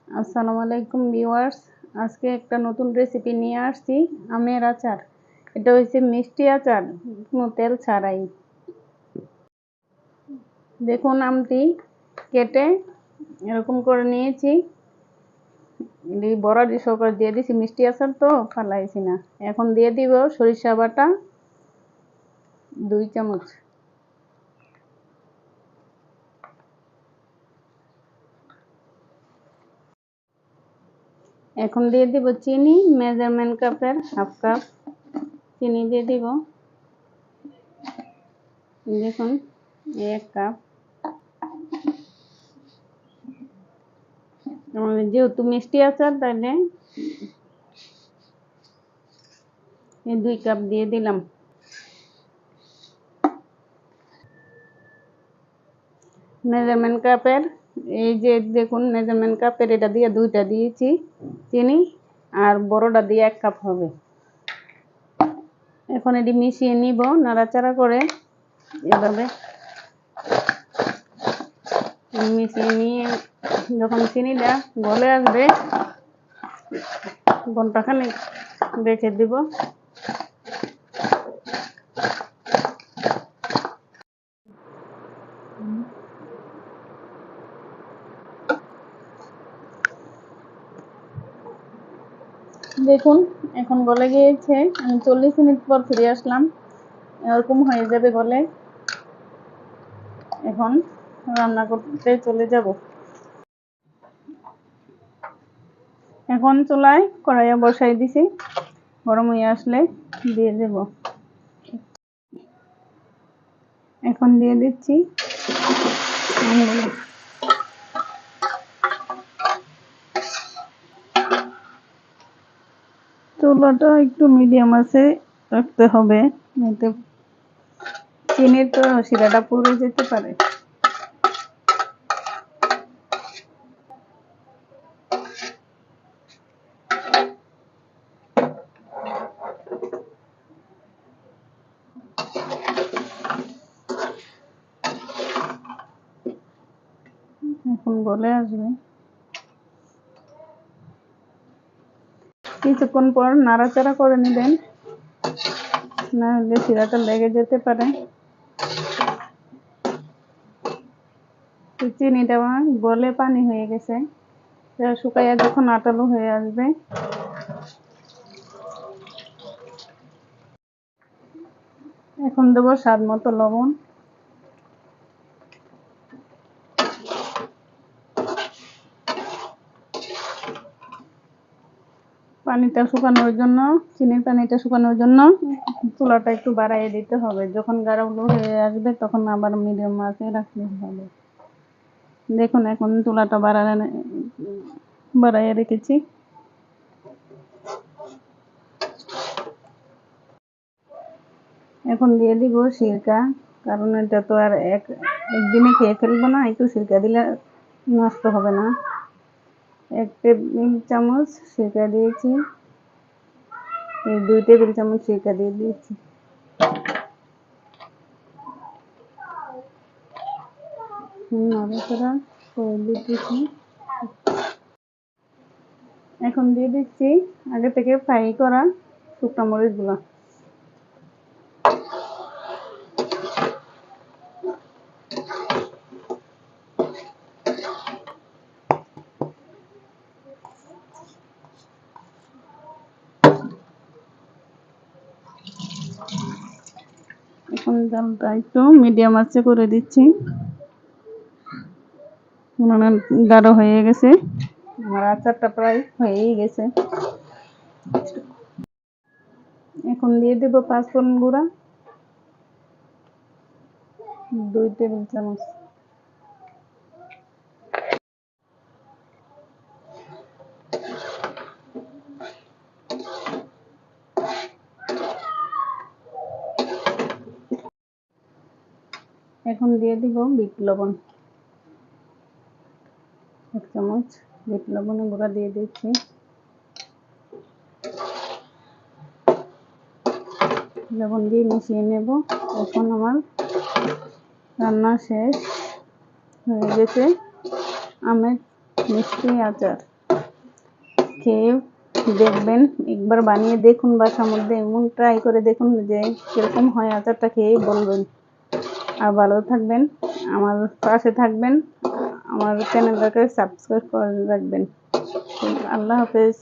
আসসালামু আলাইকুম ভিউয়ার্স, আজকে একটা নতুন রেসিপি নিয়ে আসছি আমের আচার। এটা হচ্ছে মিষ্টি আচার, কোনো তেল ছাড়াই। দেখুন আমটি কেটে এরকম করে নিয়েছি, বড়াটি সহকারে দিয়ে দিছি। মিষ্টি আচার তো ফালাইছি না। এখন দিয়ে দিব সরিষা বাটা 2 চামচ। এখন দিয়ে দিব চিনি, মেজারমেন্ট কাপের হাফ কাপ চিনি দিয়ে দিব। দেখুন 1 কাপ। যেহেতু মিষ্টি আচার তাইলে 2 কাপ দিয়ে দিলাম। মেজারমেন্ট কাপের এই যে দেখুন, মেজারমেন্ট কাপের এটা দিয়ে 2টা দিয়েছি চিনি, আর বড়টা দিয়ে 1 কাপ হবে। এখন এটি মিশিয়ে নিব নাড়াচাড়া করে। এভাবে মিশিয়ে নিয়ে যখন চিনিটা গলে আসবে ঘন্টাখানেক রেখে দিব। দেখুন এখন গলে গিয়েছে। আমি 40 মিনিট পর ফিরে আসলাম, এরকম হয়ে যাবে গলে। এখন রান্না করতে চলে যাব। এখন চুলায় কড়াইয়া বসাই দিছি, গরম হয়ে আসলে দিয়ে দেব। এখন দিয়ে দিচ্ছি আমগুলো। চুলাটা একটু মিডিয়াম আছে রাখতে হবে, নয়তো চিনির তো শিরাটা পুড়ে যেতে পারে। এখন গলে আসবে। কিছুক্ষণ পর নাড়াচাড়া করে নেবেন, না হলে শিরাটা লেগে যেতে পারে। চিনিটা গলে পানি হয়ে গেছে, শুকাইয়া যখন আটালো হয়ে আসবে এখন দেবো স্বাদ মতো লবণ। পানিটা শুকানোর জন্য, চিনির পানিটা শুকানোর জন্য চুলাটা একটু বাড়াইয়ে দিতে হবে। যখন গাঢ় হয়ে আসবে তখন আবার মিডিয়াম আঁচে রাখতে হবে। দেখুন এখন চুলাটা বাড়াইয়ে রেখেছি। এখন দিয়ে দিব সিরকা, কারণ এটা তো আর একদিনে খেয়ে ফেলবো না, একটু সিরকা দিলে নষ্ট হবে না। 1 টেবিল চামচ সিরকা দিয়েছি, এই 2 টেবিল চামচ সিরকা দিয়ে দিয়েছি। নাড়াচাড়া করে দিতেছি। এখন দিয়ে দিচ্ছি আগে থেকে ফ্রাই করা শুকনো মরিচগুলো। এখন জালটা একটু মিডিয়াম আঁচে করে দিচ্ছি, গাঢ় হয়ে গেছে। আমার আচারটা প্রায় হয়েই গেছে। এখন দিয়ে দেব 5 ফোড়ন গুঁড়া 2 টেবিল চামচ। এখন দিয়ে দিব বিট লবণ 1 চামচ। বিট লবণের গুঁড়া দিয়ে দিচ্ছি। লবণ দিয়ে মিশিয়ে নেব। এখন আমার রান্না শেষ হয়ে গেছে আমের মিষ্টি আচার। খেয়ে দেখবেন, একবার বানিয়ে দেখুন বাসার মধ্যে, এমন ট্রাই করে দেখুন যে কিরকম হয়, আচারটা খেয়ে বলবেন। আর ভালো থাকবেন, আমার পাশে থাকবেন, আমার চ্যানেলটাকে সাবস্ক্রাইব করে রাখবেন। আল্লাহ হাফেজ।